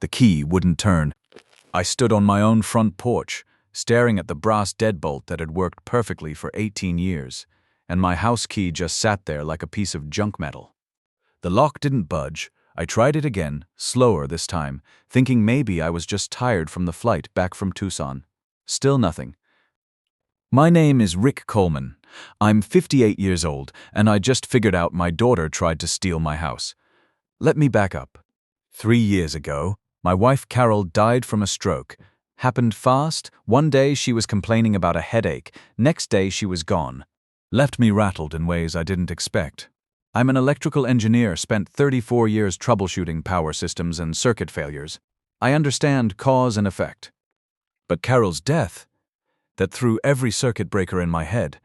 The key wouldn't turn. I stood on my own front porch, staring at the brass deadbolt that had worked perfectly for 18 years, and my house key just sat there like a piece of junk metal. The lock didn't budge. I tried it again, slower this time, thinking maybe I was just tired from the flight back from Tucson. Still nothing. My name is Rick Coleman. I'm 58 years old, and I just figured out my daughter tried to steal my house. Let me back up. 3 years ago, my wife Carol died from a stroke. Happened fast. One day she was complaining about a headache. Next day she was gone. Left me rattled in ways I didn't expect. I'm an electrical engineer, spent 34 years troubleshooting power systems and circuit failures. I understand cause and effect. But Carol's death, that threw every circuit breaker in my head.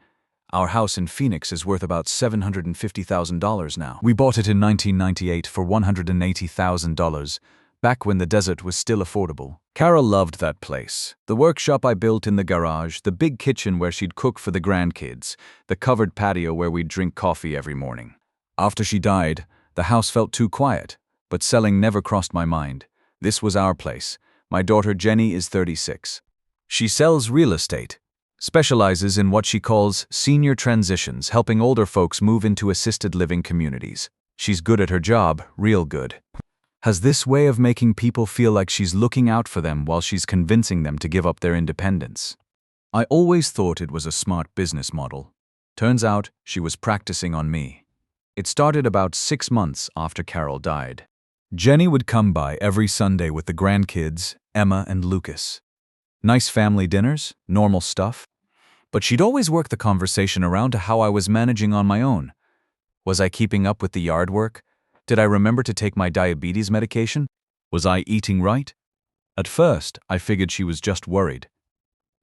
Our house in Phoenix is worth about $750,000 now. We bought it in 1998 for $180,000, back when the desert was still affordable. Carol loved that place. The workshop I built in the garage, the big kitchen where she'd cook for the grandkids, the covered patio where we'd drink coffee every morning. After she died, the house felt too quiet, but selling never crossed my mind. This was our place. My daughter Jenny is 36. She sells real estate, specializes in what she calls senior transitions, helping older folks move into assisted living communities. She's good at her job, real good. Has this way of making people feel like she's looking out for them while she's convincing them to give up their independence. I always thought it was a smart business model. Turns out she was practicing on me. It started about 6 months after Carol died. Jenny would come by every Sunday with the grandkids, Emma and Lucas. Nice family dinners, normal stuff. But she'd always work the conversation around to how I was managing on my own. Was I keeping up with the yard work? Did I remember to take my diabetes medication? Was I eating right? At first, I figured she was just worried.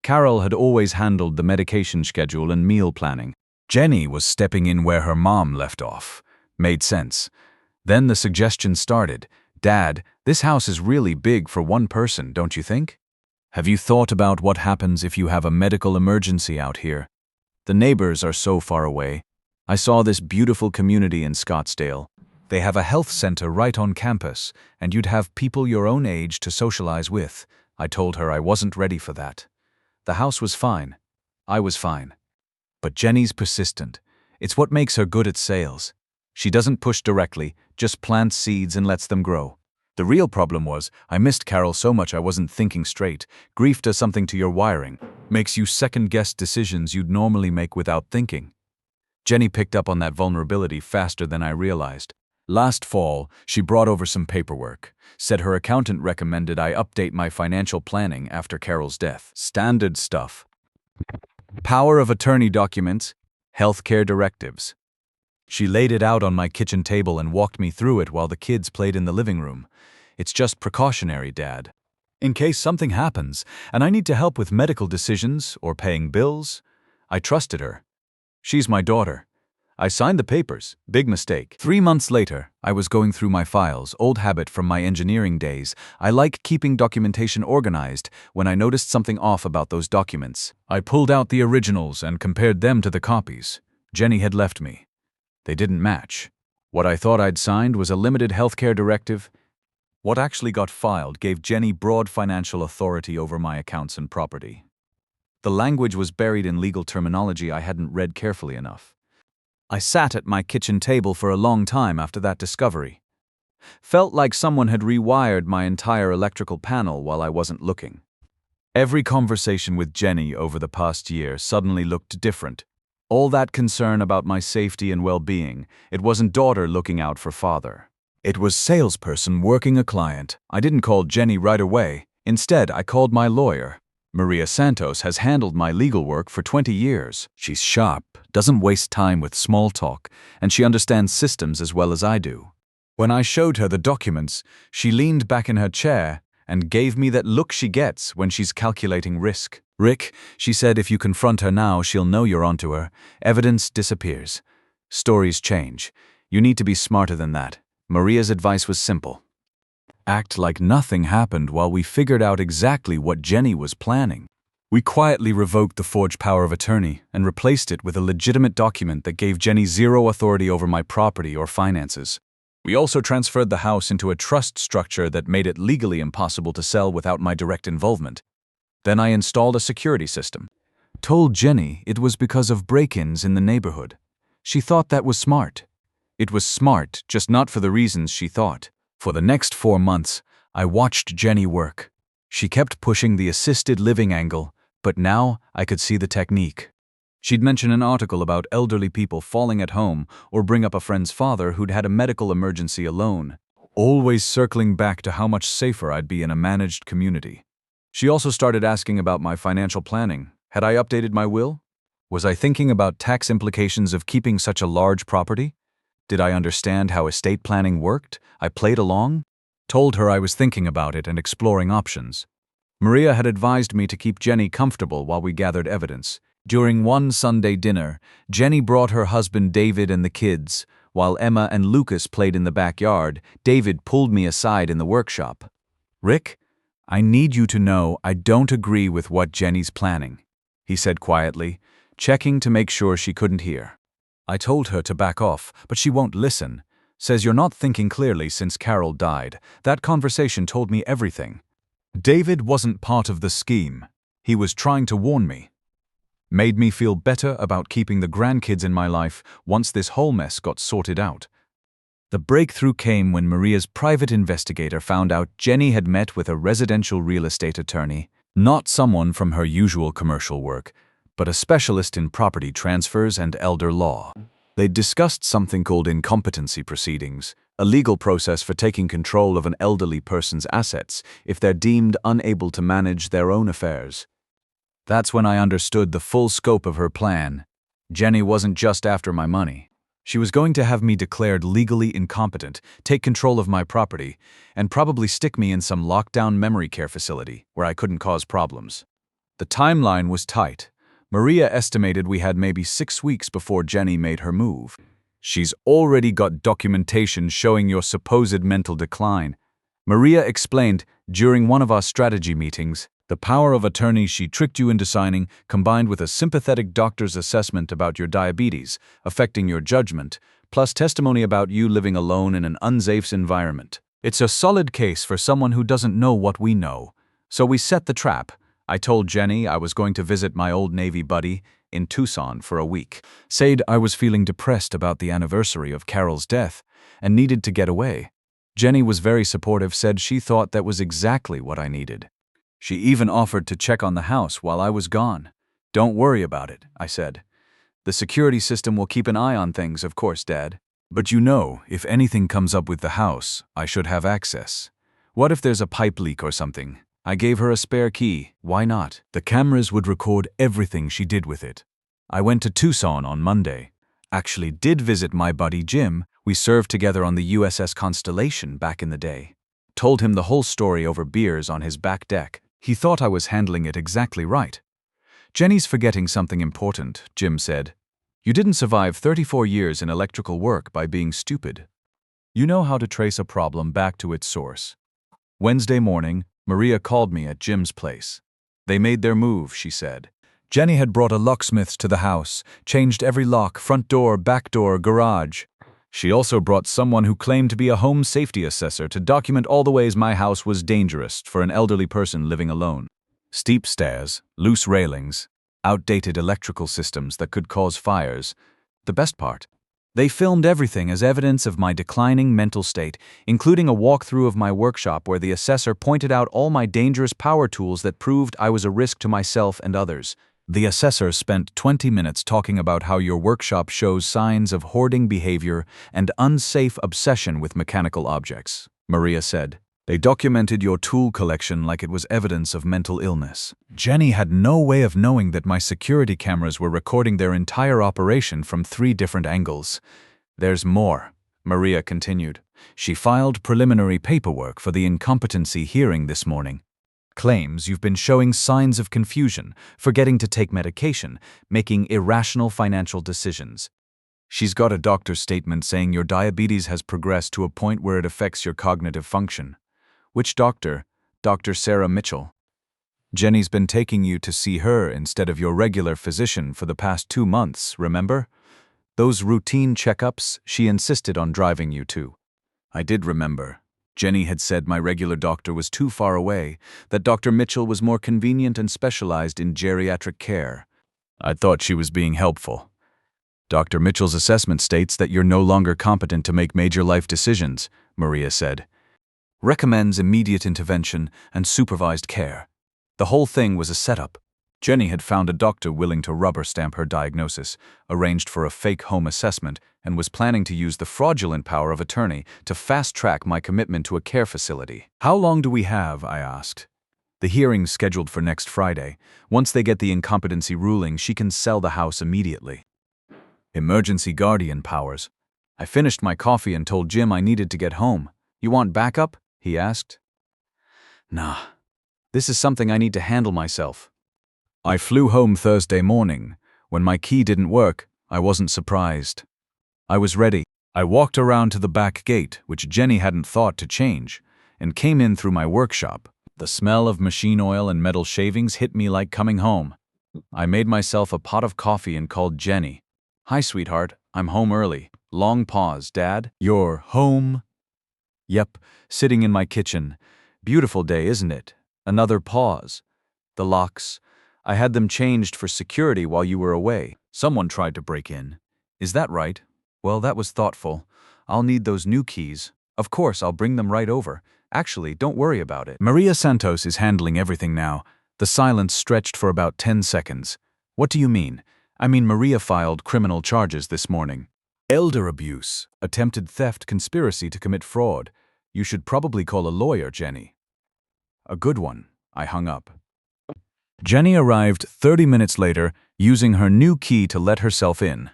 Carol had always handled the medication schedule and meal planning. Jenny was stepping in where her mom left off. Made sense. Then the suggestion started. Dad, this house is really big for one person, don't you think? Have you thought about what happens if you have a medical emergency out here? The neighbors are so far away. I saw this beautiful community in Scottsdale. They have a health center right on campus, and you'd have people your own age to socialize with. I told her I wasn't ready for that. The house was fine. I was fine. But Jenny's persistent. It's what makes her good at sales. She doesn't push directly, just plants seeds and lets them grow. The real problem was, I missed Carol so much I wasn't thinking straight. Grief does something to your wiring. Makes you second-guess decisions you'd normally make without thinking. Jenny picked up on that vulnerability faster than I realized. Last fall, she brought over some paperwork. Said her accountant recommended I update my financial planning after Carol's death. Standard stuff. Power of attorney documents, healthcare directives. She laid it out on my kitchen table and walked me through it while the kids played in the living room. It's just precautionary, Dad. In case something happens and I need to help with medical decisions or paying bills. I trusted her. She's my daughter. I signed the papers. Big mistake. 3 months later, I was going through my files, old habit from my engineering days. I like keeping documentation organized when I noticed something off about those documents. I pulled out the originals and compared them to the copies Jenny had left me. They didn't match. What I thought I'd signed was a limited healthcare directive. What actually got filed gave Jenny broad financial authority over my accounts and property. The language was buried in legal terminology I hadn't read carefully enough. I sat at my kitchen table for a long time after that discovery. Felt like someone had rewired my entire electrical panel while I wasn't looking. Every conversation with Jenny over the past year suddenly looked different. All that concern about my safety and well-being, it wasn't daughter looking out for father. It was salesperson working a client. I didn't call Jenny right away. Instead, I called my lawyer. Maria Santos has handled my legal work for 20 years. She's sharp, doesn't waste time with small talk, and she understands systems as well as I do. When I showed her the documents, she leaned back in her chair and gave me that look she gets when she's calculating risk. Rick, she said, if you confront her now, she'll know you're onto her. Evidence disappears. Stories change. You need to be smarter than that. Maria's advice was simple. Act like nothing happened while we figured out exactly what Jenny was planning. We quietly revoked the forged power of attorney and replaced it with a legitimate document that gave Jenny zero authority over my property or finances. We also transferred the house into a trust structure that made it legally impossible to sell without my direct involvement. Then I installed a security system. Told Jenny it was because of break-ins in the neighborhood. She thought that was smart. It was smart, just not for the reasons she thought. For the next 4 months, I watched Jenny work. She kept pushing the assisted living angle, but now I could see the technique. She'd mention an article about elderly people falling at home or bring up a friend's father who'd had a medical emergency alone, always circling back to how much safer I'd be in a managed community. She also started asking about my financial planning. Had I updated my will? Was I thinking about tax implications of keeping such a large property? Did I understand how estate planning worked? I played along. Told her I was thinking about it and exploring options. Maria had advised me to keep Jenny comfortable while we gathered evidence. During one Sunday dinner, Jenny brought her husband David and the kids. While Emma and Lucas played in the backyard, David pulled me aside in the workshop. "Rick, I need you to know I don't agree with what Jenny's planning," he said quietly, checking to make sure she couldn't hear. I told her to back off, but she won't listen. Says you're not thinking clearly since Carol died. That conversation told me everything. David wasn't part of the scheme. He was trying to warn me. Made me feel better about keeping the grandkids in my life once this whole mess got sorted out. The breakthrough came when Maria's private investigator found out Jenny had met with a residential real estate attorney, not someone from her usual commercial work, but a specialist in property transfers and elder law. They'd discussed something called incompetency proceedings, a legal process for taking control of an elderly person's assets if they're deemed unable to manage their own affairs. That's when I understood the full scope of her plan. Jenny wasn't just after my money. She was going to have me declared legally incompetent, take control of my property, and probably stick me in some lockdown memory care facility where I couldn't cause problems. The timeline was tight. Maria estimated we had maybe 6 weeks before Jenny made her move. "She's already got documentation showing your supposed mental decline," Maria explained during one of our strategy meetings. The power of attorney she tricked you into signing, combined with a sympathetic doctor's assessment about your diabetes, affecting your judgment, plus testimony about you living alone in an unsafe environment. It's a solid case for someone who doesn't know what we know. So we set the trap. I told Jenny I was going to visit my old Navy buddy in Tucson for a week. Said I was feeling depressed about the anniversary of Carol's death and needed to get away. Jenny was very supportive, said she thought that was exactly what I needed. She even offered to check on the house while I was gone. "Don't worry about it," I said. "The security system will keep an eye on things, of course, Dad. But you know, if anything comes up with the house, I should have access. What if there's a pipe leak or something?" I gave her a spare key. Why not? The cameras would record everything she did with it. I went to Tucson on Monday. Actually did visit my buddy Jim. We served together on the USS Constellation back in the day. Told him the whole story over beers on his back deck. He thought I was handling it exactly right. "Jenny's forgetting something important," Jim said. "You didn't survive 34 years in electrical work by being stupid. You know how to trace a problem back to its source." Wednesday morning, Maria called me at Jim's place. They made their move, she said. Jenny had brought a locksmith to the house, changed every lock, front door, back door, garage. She also brought someone who claimed to be a home safety assessor to document all the ways my house was dangerous for an elderly person living alone. Steep stairs, loose railings, outdated electrical systems that could cause fires. The best part, they filmed everything as evidence of my declining mental state, including a walkthrough of my workshop where the assessor pointed out all my dangerous power tools that proved I was a risk to myself and others. The assessor spent 20 minutes talking about how your workshop shows signs of hoarding behavior and unsafe obsession with mechanical objects, Maria said. They documented your tool collection like it was evidence of mental illness. Jenny had no way of knowing that my security cameras were recording their entire operation from 3 different angles. There's more, Maria continued. She filed preliminary paperwork for the incompetency hearing this morning. Claims you've been showing signs of confusion, forgetting to take medication, making irrational financial decisions. She's got a doctor's statement saying your diabetes has progressed to a point where it affects your cognitive function. Which doctor? Dr. Sarah Mitchell. Jenny's been taking you to see her instead of your regular physician for the past 2 months, remember? Those routine checkups she insisted on driving you to. I did remember. Jenny had said my regular doctor was too far away, that Dr. Mitchell was more convenient and specialized in geriatric care. I thought she was being helpful. Dr. Mitchell's assessment states that you're no longer competent to make major life decisions, Maria said. Recommends immediate intervention and supervised care. The whole thing was a setup. Jenny had found a doctor willing to rubber stamp her diagnosis, arranged for a fake home assessment, and was planning to use the fraudulent power of attorney to fast-track my commitment to a care facility. How long do we have? I asked. The hearing's scheduled for next Friday. Once they get the incompetency ruling, she can sell the house immediately. Emergency guardian powers. I finished my coffee and told Jim I needed to get home. You want backup? He asked. Nah. This is something I need to handle myself. I flew home Thursday morning. When my key didn't work, I wasn't surprised. I was ready. I walked around to the back gate, which Jenny hadn't thought to change, and came in through my workshop. The smell of machine oil and metal shavings hit me like coming home. I made myself a pot of coffee and called Jenny. Hi, sweetheart. I'm home early. Long pause. Dad? You're home? Yep, sitting in my kitchen. Beautiful day, isn't it? Another pause. The locks. I had them changed for security while you were away. Someone tried to break in. Is that right? Well, that was thoughtful. I'll need those new keys. Of course, I'll bring them right over. Actually, don't worry about it. Maria Santos is handling everything now. The silence stretched for about 10 seconds. What do you mean? I mean, Maria filed criminal charges this morning. Elder abuse, attempted theft, conspiracy to commit fraud. You should probably call a lawyer, Jenny. A good one. I hung up. Jenny arrived 30 minutes later, using her new key to let herself in.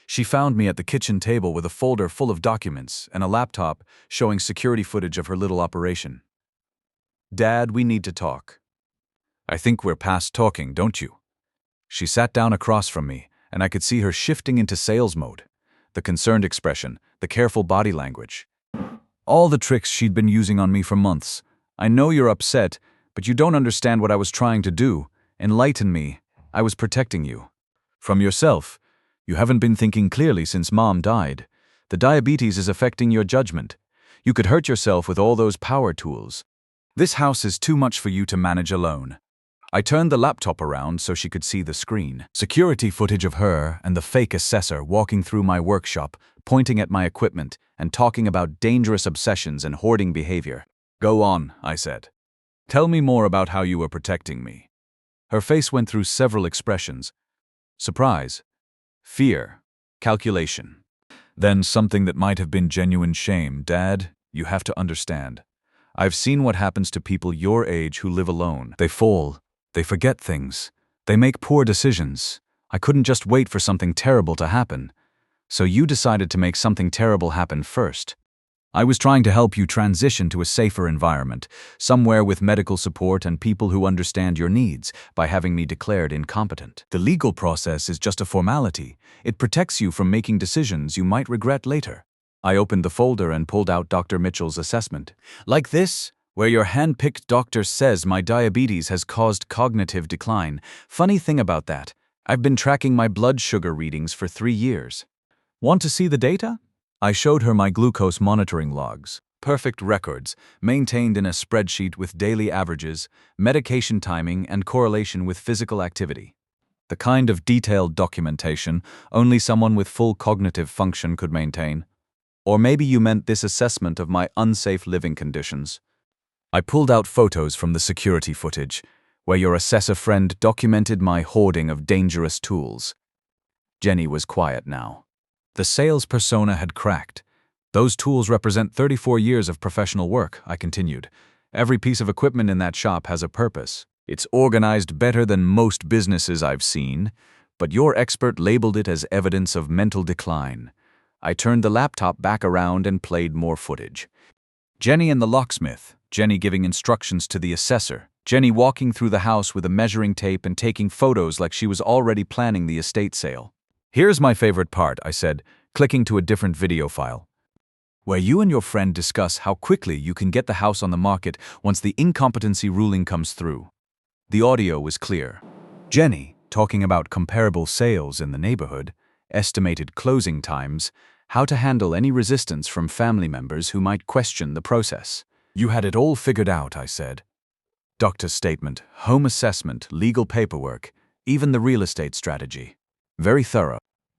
She found me at the kitchen table with a folder full of documents and a laptop showing security footage of her little operation. Dad, we need to talk. I think we're past talking, don't you? She sat down across from me, and I could see her shifting into sales mode. The concerned expression, the careful body language. All the tricks she'd been using on me for months. I know you're upset, but you don't understand what I was trying to do. Enlighten me. I was protecting you. From yourself. You haven't been thinking clearly since Mom died. The diabetes is affecting your judgment. You could hurt yourself with all those power tools. This house is too much for you to manage alone. I turned the laptop around so she could see the screen. Security footage of her and the fake assessor walking through my workshop, pointing at my equipment and talking about dangerous obsessions and hoarding behavior. Go on, I said. Tell me more about how you were protecting me. Her face went through several expressions. Surprise. Fear. Calculation. Then something that might have been genuine shame. Dad, you have to understand. I've seen what happens to people your age who live alone. They fall. They forget things. They make poor decisions. I couldn't just wait for something terrible to happen. So you decided to make something terrible happen first. I was trying to help you transition to a safer environment, somewhere with medical support and people who understand your needs, by having me declared incompetent. The legal process is just a formality. It protects you from making decisions you might regret later. I opened the folder and pulled out Dr. Mitchell's assessment. Like this, where your hand-picked doctor says my diabetes has caused cognitive decline. Funny thing about that, I've been tracking my blood sugar readings for 3 years. Want to see the data? I showed her my glucose monitoring logs. Perfect records, maintained in a spreadsheet with daily averages, medication timing, and correlation with physical activity. The kind of detailed documentation only someone with full cognitive function could maintain. Or maybe you meant this assessment of my unsafe living conditions. I pulled out photos from the security footage, where your assessor friend documented my hoarding of dangerous tools. Jenny was quiet now. The sales persona had cracked. Those tools represent 34 years of professional work, I continued. Every piece of equipment in that shop has a purpose. It's organized better than most businesses I've seen, but your expert labeled it as evidence of mental decline. I turned the laptop back around and played more footage. Jenny and the locksmith, Jenny giving instructions to the assessor, Jenny walking through the house with a measuring tape and taking photos like she was already planning the estate sale. Here's my favorite part, I said, clicking to a different video file, where you and your friend discuss how quickly you can get the house on the market once the incompetency ruling comes through. The audio was clear. Jenny, talking about comparable sales in the neighborhood, estimated closing times, how to handle any resistance from family members who might question the process. You had it all figured out, I said. Doctor's statement, home assessment, legal paperwork, even the real estate strategy. Very thorough.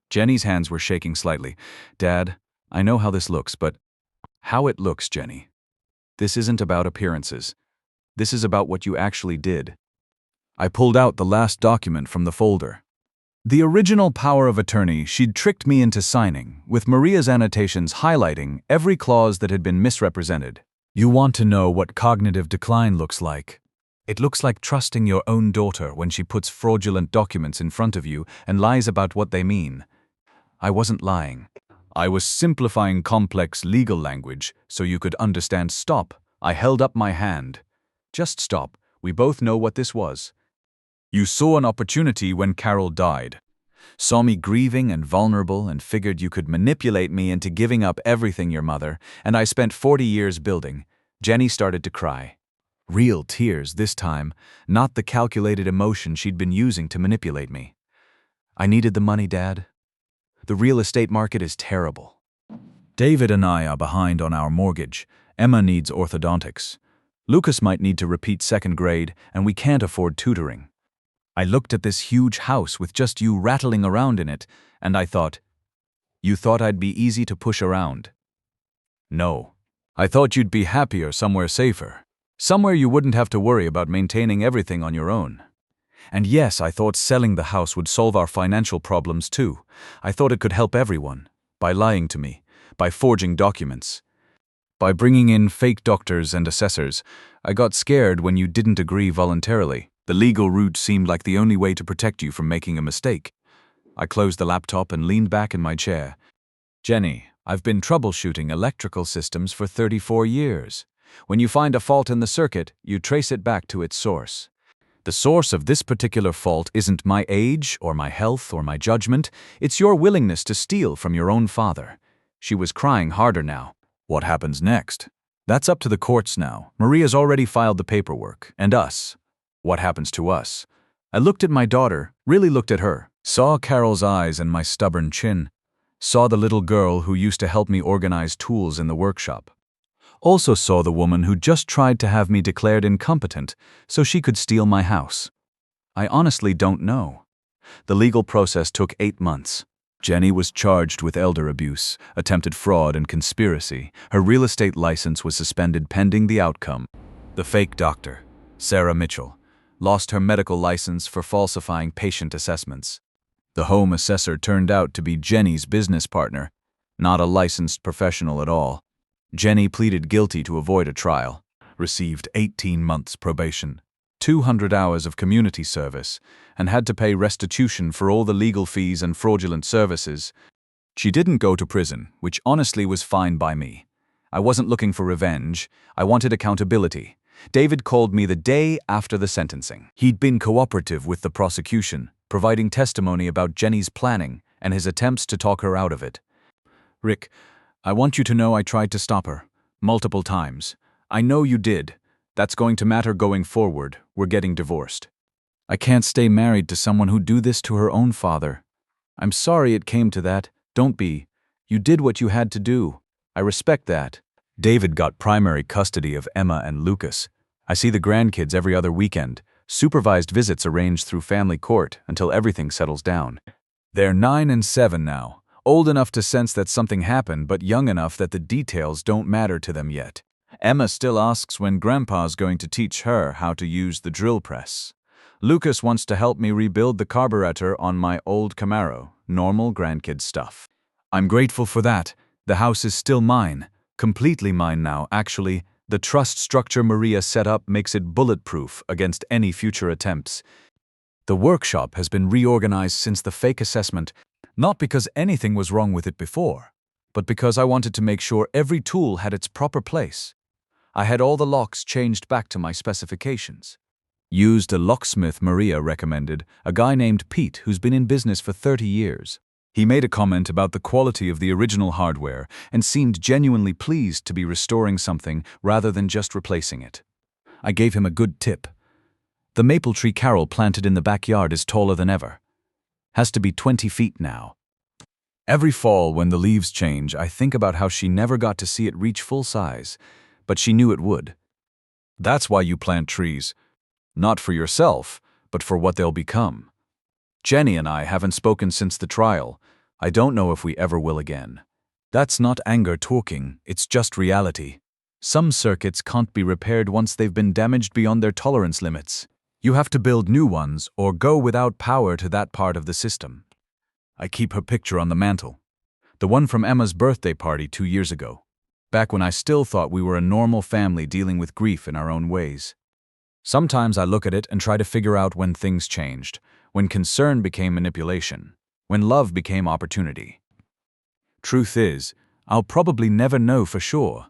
Jenny's hands were shaking slightly. Dad, I know how this looks, but how it looks, Jenny. This isn't about appearances. This is about what you actually did. I pulled out the last document from the folder. The original power of attorney she'd tricked me into signing, with Maria's annotations highlighting every clause that had been misrepresented. You want to know what cognitive decline looks like. It looks like trusting your own daughter when she puts fraudulent documents in front of you and lies about what they mean. I wasn't lying. I was simplifying complex legal language so you could understand. Stop. I held up my hand. Just stop. We both know what this was. You saw an opportunity when Carol died. Saw me grieving and vulnerable and figured you could manipulate me into giving up everything, your mother, and I spent 40 years building. Jenny started to cry. Real tears this time, not the calculated emotion she'd been using to manipulate me. I needed the money, Dad. The real estate market is terrible. David and I are behind on our mortgage. Emma needs orthodontics. Lucas might need to repeat second grade, and we can't afford tutoring. I looked at this huge house with just you rattling around in it, and I thought, you thought I'd be easy to push around? No. I thought you'd be happier somewhere safer. Somewhere you wouldn't have to worry about maintaining everything on your own. And yes, I thought selling the house would solve our financial problems too. I thought it could help everyone, by lying to me, by forging documents, by bringing in fake doctors and assessors. I got scared when you didn't agree voluntarily. The legal route seemed like the only way to protect you from making a mistake. I closed the laptop and leaned back in my chair. Jenny, I've been troubleshooting electrical systems for 34 years. When you find a fault in the circuit, you trace it back to its source. The source of this particular fault isn't my age or my health or my judgment. It's your willingness to steal from your own father. She was crying harder now. What happens next? That's up to the courts now. Maria's already filed the paperwork. And us. What happens to us? I looked at my daughter, really looked at her, saw Carol's eyes and my stubborn chin, saw the little girl who used to help me organize tools in the workshop. Also saw the woman who just tried to have me declared incompetent so she could steal my house. I honestly don't know. The legal process took 8 months. Jenny was charged with elder abuse, attempted fraud, and conspiracy. Her real estate license was suspended pending the outcome. The fake doctor, Sarah Mitchell, lost her medical license for falsifying patient assessments. The home assessor turned out to be Jenny's business partner, not a licensed professional at all. Jenny pleaded guilty to avoid a trial, received 18 months probation, 200 hours of community service, and had to pay restitution for all the legal fees and fraudulent services. She didn't go to prison, which honestly was fine by me. I wasn't looking for revenge. I wanted accountability. David called me the day after the sentencing. He'd been cooperative with the prosecution, providing testimony about Jenny's planning and his attempts to talk her out of it. Rick, I want you to know I tried to stop her. Multiple times. I know you did. That's going to matter going forward. We're getting divorced. I can't stay married to someone who'd do this to her own father. I'm sorry it came to that. Don't be. You did what you had to do. I respect that. David got primary custody of Emma and Lucas. I see the grandkids every other weekend. Supervised visits arranged through family court until everything settles down. They're 9 and 7 now, old enough to sense that something happened but young enough that the details don't matter to them yet. Emma still asks when Grandpa's going to teach her how to use the drill press. Lucas wants to help me rebuild the carburetor on my old Camaro, normal grandkid stuff. I'm grateful for that. The house is still mine. Completely mine now, actually. The trust structure Maria set up makes it bulletproof against any future attempts. The workshop has been reorganized since the fake assessment, not because anything was wrong with it before, but because I wanted to make sure every tool had its proper place. I had all the locks changed back to my specifications. Used a locksmith Maria recommended, a guy named Pete who's been in business for 30 years. He made a comment about the quality of the original hardware and seemed genuinely pleased to be restoring something rather than just replacing it. I gave him a good tip. The maple tree Carol planted in the backyard is taller than ever. Has to be 20 feet now. Every fall, when the leaves change, I think about how she never got to see it reach full size, but she knew it would. That's why you plant trees. Not for yourself, but for what they'll become. Jenny and I haven't spoken since the trial. I don't know if we ever will again. That's not anger talking, it's just reality. Some circuits can't be repaired once they've been damaged beyond their tolerance limits. You have to build new ones or go without power to that part of the system. I keep her picture on the mantle. The one from Emma's birthday party 2 years ago. Back when I still thought we were a normal family dealing with grief in our own ways. Sometimes I look at it and try to figure out when things changed, when concern became manipulation, when love became opportunity. Truth is, I'll probably never know for sure.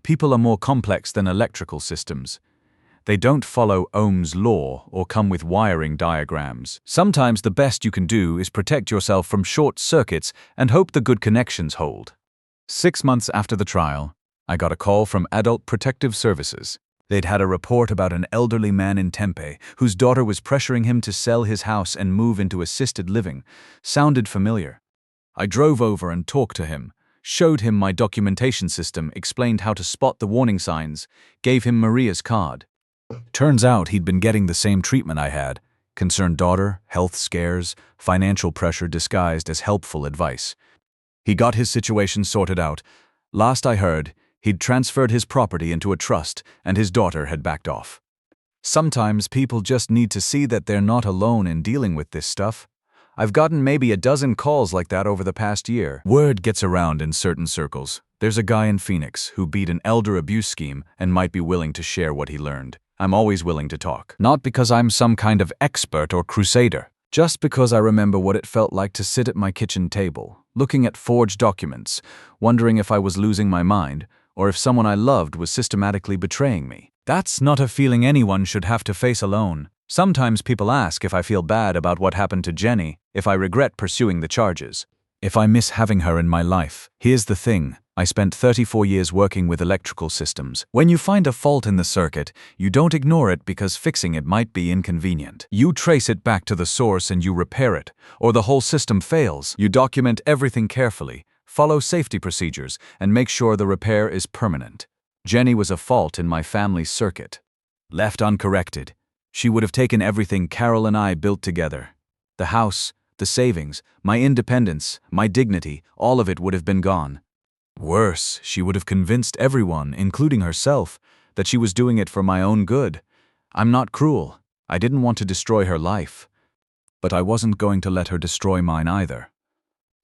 People are more complex than electrical systems. They don't follow Ohm's law or come with wiring diagrams. Sometimes the best you can do is protect yourself from short circuits and hope the good connections hold. 6 months after the trial, I got a call from Adult Protective Services. They'd had a report about an elderly man in Tempe whose daughter was pressuring him to sell his house and move into assisted living. Sounded familiar. I drove over and talked to him, showed him my documentation system, explained how to spot the warning signs, gave him Maria's card. Turns out he'd been getting the same treatment I had. Concerned daughter, health scares, financial pressure disguised as helpful advice. He got his situation sorted out. Last I heard, he'd transferred his property into a trust and his daughter had backed off. Sometimes people just need to see that they're not alone in dealing with this stuff. I've gotten maybe a dozen calls like that over the past year. Word gets around in certain circles. There's a guy in Phoenix who beat an elder abuse scheme and might be willing to share what he learned. I'm always willing to talk. Not because I'm some kind of expert or crusader. Just because I remember what it felt like to sit at my kitchen table, looking at forged documents, wondering if I was losing my mind, or if someone I loved was systematically betraying me. That's not a feeling anyone should have to face alone. Sometimes people ask if I feel bad about what happened to Jenny, if I regret pursuing the charges, if I miss having her in my life. Here's the thing. I spent 34 years working with electrical systems. When you find a fault in the circuit, you don't ignore it because fixing it might be inconvenient. You trace it back to the source and you repair it, or the whole system fails. You document everything carefully, follow safety procedures, and make sure the repair is permanent. Jenny was a fault in my family's circuit. Left uncorrected, she would have taken everything Carol and I built together. The house, the savings, my independence, my dignity, all of it would have been gone. Worse, she would have convinced everyone, including herself, that she was doing it for my own good. I'm not cruel. I didn't want to destroy her life. But I wasn't going to let her destroy mine either.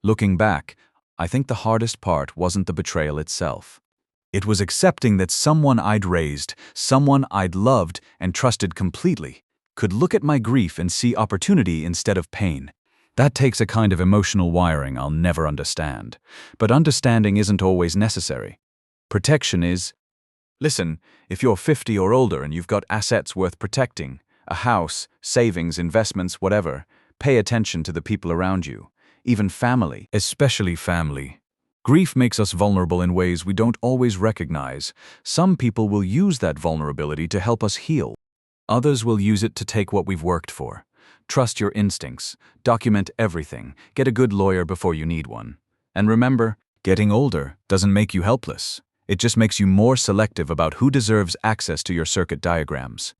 Looking back, I think the hardest part wasn't the betrayal itself. It was accepting that someone I'd raised, someone I'd loved and trusted completely, could look at my grief and see opportunity instead of pain. That takes a kind of emotional wiring I'll never understand. But understanding isn't always necessary. Protection is. Listen, if you're 50 or older and you've got assets worth protecting, a house, savings, investments, whatever, pay attention to the people around you, even family, especially family. Grief makes us vulnerable in ways we don't always recognize. Some people will use that vulnerability to help us heal. Others will use it to take what we've worked for. Trust your instincts, document everything, get a good lawyer before you need one. And remember, getting older doesn't make you helpless. It just makes you more selective about who deserves access to your circuit diagrams.